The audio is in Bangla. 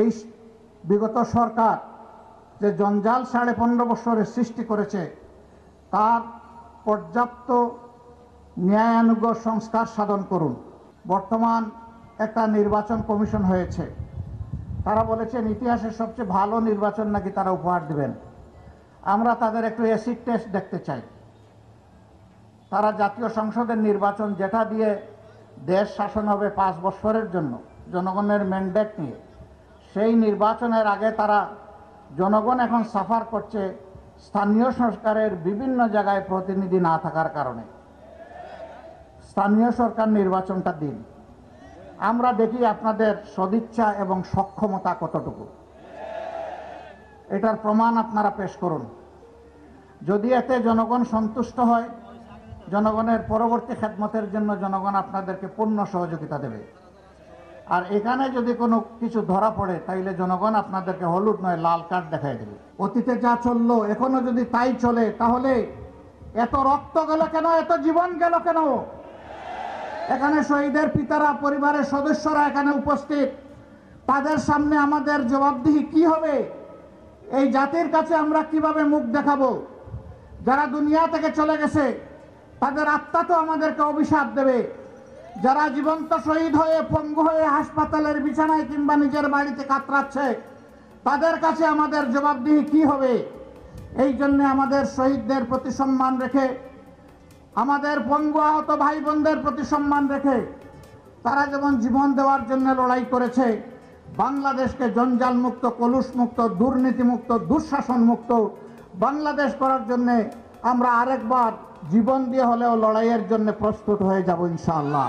এই বিগত সরকার যে জঞ্জাল 15.5 বছরে সৃষ্টি করেছে তার পর্যাপ্ত ন্যায়ানুগ সংস্কার সাধন করুন। বর্তমান একটা নির্বাচন কমিশন হয়েছে, তারা বলেছেন ইতিহাসের সবচেয়ে ভালো নির্বাচন নাকি তারা উপহার দেবেন। আমরা তাদের একটু অ্যাসিড টেস্ট দেখতে চাই। তারা জাতীয় সংসদের নির্বাচন যেটা দিয়ে দেশ শাসন হবে 5 বছরের জন্য জনগণের ম্যান্ডেট নিয়ে, সেই নির্বাচনের আগে তারা জনগণ এখন সাফার করছে স্থানীয় সরকারের বিভিন্ন জায়গায় প্রতিনিধি না থাকার কারণে। স্থানীয় সরকার নির্বাচনটা দিন, আমরা দেখি আপনাদের সদিচ্ছা এবং সক্ষমতা কতটুকু, এটার প্রমাণ আপনারা পেশ করুন। যদি এতে জনগণ সন্তুষ্ট হয়, জনগণের পরবর্তী খেদমতের জন্য জনগণ আপনাদেরকে পূর্ণ সহযোগিতা দেবে। আর এখানে যদি কোনো কিছু ধরা পড়ে তাইলে জনগণ আপনাদেরকে হলুদ নয় লাল কার্ড দেখাই দেবে। অতীতে যা চললো এখনো যদি তাই চলে তাহলে এত রক্ত গেল কেন, এত জীবন গেল কেন? এখানে শহীদের পিতারা, পরিবারের সদস্যরা এখানে উপস্থিত, তাদের সামনে আমাদের জবাবদিহি কি হবে? এই জাতির কাছে আমরা কিভাবে মুখ দেখাবো? যারা দুনিয়া থেকে চলে গেছে তাদের আত্মা তো আমাদেরকে অভিশাপ দেবে। যারা জীবন্ত শহীদ হয়ে পঙ্গু হয়ে হাসপাতালের বিছানায় কিংবা নিজের বাড়িতে কাতরাচ্ছে, তাদের কাছে আমাদের জবাবদিহি কি হবে? এই জন্য আমাদের শহীদদের প্রতি সম্মান রেখে, আমাদের পঙ্গু আহত ভাই বোনদের প্রতি সম্মান রেখে, তারা যেমন জীবন দেওয়ার জন্য লড়াই করেছে, বাংলাদেশকে জঞ্জাল মুক্ত, কলুষ মুক্ত, দুর্নীতি মুক্ত, দুঃশাসন মুক্ত বাংলাদেশ করার জন্য আমরা আরেকবার জীবন দিয়ে হলেও লড়াইয়ের জন্য প্রস্তুত হয়ে যাব ইনশাআল্লাহ।